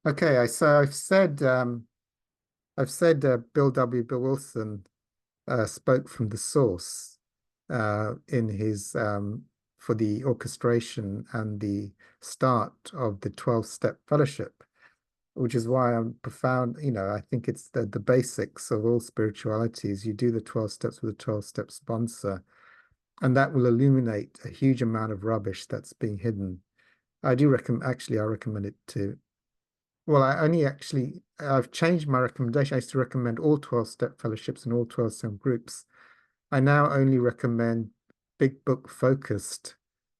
Okay, so I've said Bill Wilson spoke from the source in his for the orchestration and the start of the 12-step fellowship, which is why I'm profound. I think it's the basics of all spiritualities. You do the 12 steps with a 12-step sponsor, and that will illuminate a huge amount of rubbish that's being hidden. I do recommend, actually, I recommend it to. Well, I've changed my recommendation. I used to recommend all 12-step fellowships and all 12-step groups. I now only recommend big book focused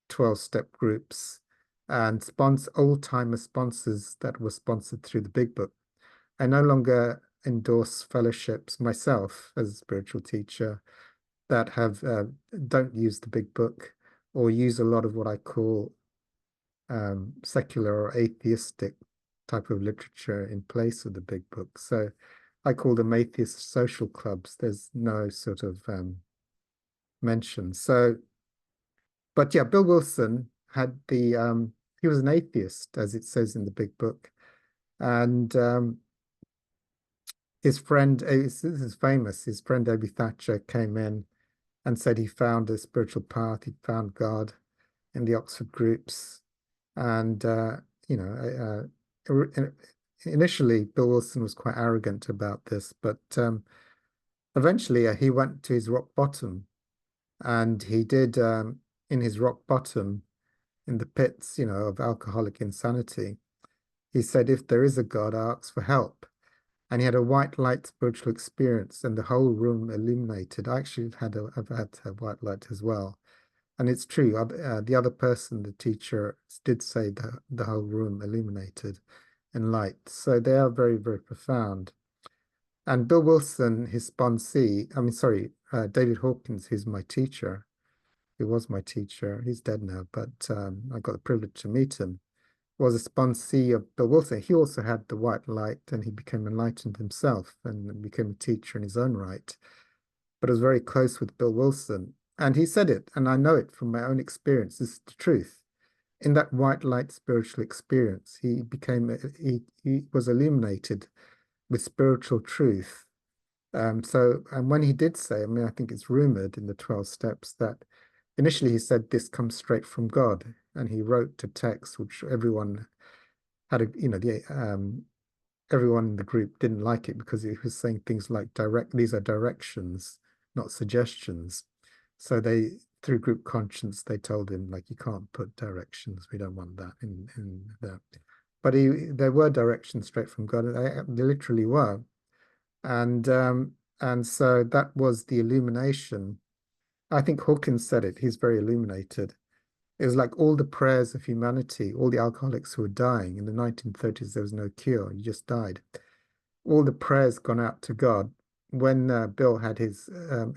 12-step groups and sponsor old-timer sponsors that were sponsored through the big book. I no longer endorse fellowships myself as a spiritual teacher that have don't use the big book or use a lot of what I call secular or atheistic type of literature in place of the big book. So I call them atheist social clubs. There's no sort of mention. So, but yeah, Bill Wilson had he was an atheist, as it says in the big book. And his friend, this is famous, his friend Abby Thatcher came in and said he found a spiritual path, he found God in the Oxford groups. And, you know, initially, Bill Wilson was quite arrogant about this, but eventually he went to his rock bottom and he did, in his rock bottom, in the pits, of alcoholic insanity, he said, if there is a God, I ask for help. And he had a white light spiritual experience and the whole room illuminated. I've had a white light as well. And it's true. The other person, the teacher, did say that the whole room illuminated in light. So they are very, very profound. And Bill Wilson, his sponsee, I mean, sorry, David Hawkins, who's my teacher, who was my teacher, he's dead now, but I got the privilege to meet him, was a sponsee of Bill Wilson. He also had the white light and he became enlightened himself and became a teacher in his own right, but was very close with Bill Wilson. And he said it, and I know it from my own experience. This is the truth. In that white light spiritual experience, he was illuminated with spiritual truth. And when he did say, I mean, I think it's rumored in the 12 steps that initially he said this comes straight from God, and he wrote a text which everyone had a, everyone in the group didn't like it because he was saying things like these are directions, not suggestions. So through group conscience, they told him like you can't put directions. We don't want that in that. But there were directions straight from God. They literally were, and so that was the illumination. I think Hawkins said it. He's very illuminated. It was like all the prayers of humanity, all the alcoholics who were dying in the 1930s. There was no cure. You just died. All the prayers gone out to God. When Bill had his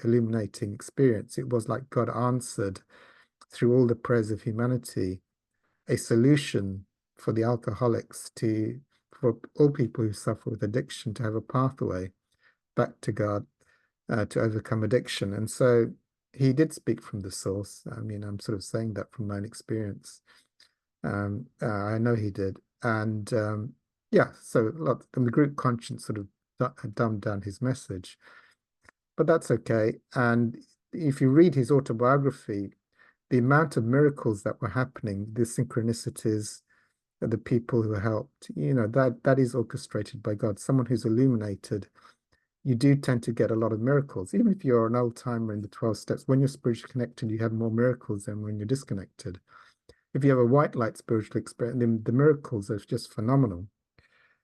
illuminating experience, it was like God answered through all the prayers of humanity a solution for the alcoholics for all people who suffer with addiction to have a pathway back to God to overcome addiction. And so he did speak from the source. I mean, I'm sort of saying that from my own experience. I know he did. And yeah, so look, and the group conscience sort of dumbed down his message, but that's okay. And if you read his autobiography, the amount of miracles that were happening, the synchronicities, the people who helped, that is orchestrated by God. Someone who's illuminated, you do tend to get a lot of miracles. Even if you're an old timer in the 12 steps, when you're spiritually connected, you have more miracles than when you're disconnected. If you have a white light spiritual experience, then the miracles are just phenomenal.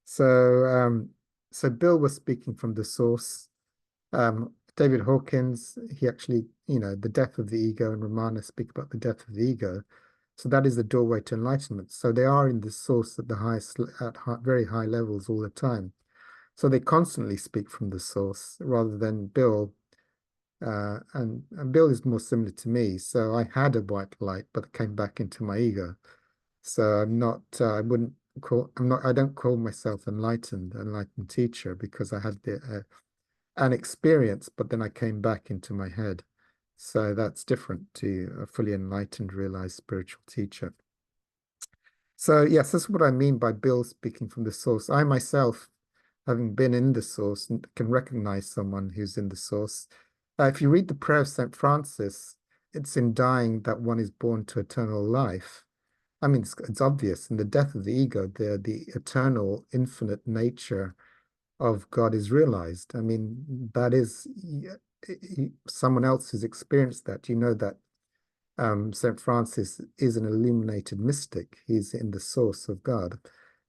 So, so Bill was speaking from the source. David Hawkins, he actually, the death of the ego, and Ramana speak about the death of the ego. So that is the doorway to enlightenment. So they are in the source at the highest, very high levels all the time. So they constantly speak from the source rather than Bill. And Bill is more similar to me. So I had a white light, but it came back into my ego. So I'm not, I wouldn't call, I'm not, I don't call myself enlightened teacher because I had an experience, but then I came back into my head. So that's different to a fully enlightened, realized spiritual teacher. So yes, that's what I mean by Bill speaking from the source. I myself, having been in the source, can recognize someone who's in the source. If you read the prayer of St. Francis, it's in dying that one is born to eternal life. I mean, it's obvious. In the death of the ego, the eternal, infinite nature of God is realized. I mean, that is someone else who's experienced that. You know that St. Francis is an illuminated mystic. He's in the source of God.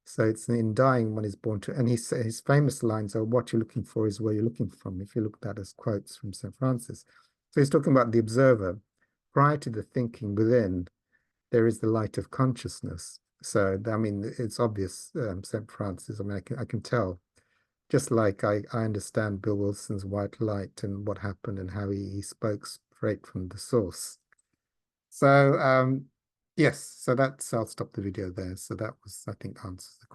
So it's in dying one is born to, and his famous lines are, "What you're looking for is where you're looking from." If you look at that as quotes from St. Francis, so he's talking about the observer. Prior to the thinking within, there is the light of consciousness. So I mean, it's obvious. St. Francis. I mean, I can tell. Just like I understand Bill Wilson's white light and what happened and how he spoke straight from the source. So yes, so that's I'll stop the video there. So that was, I think, answers the question.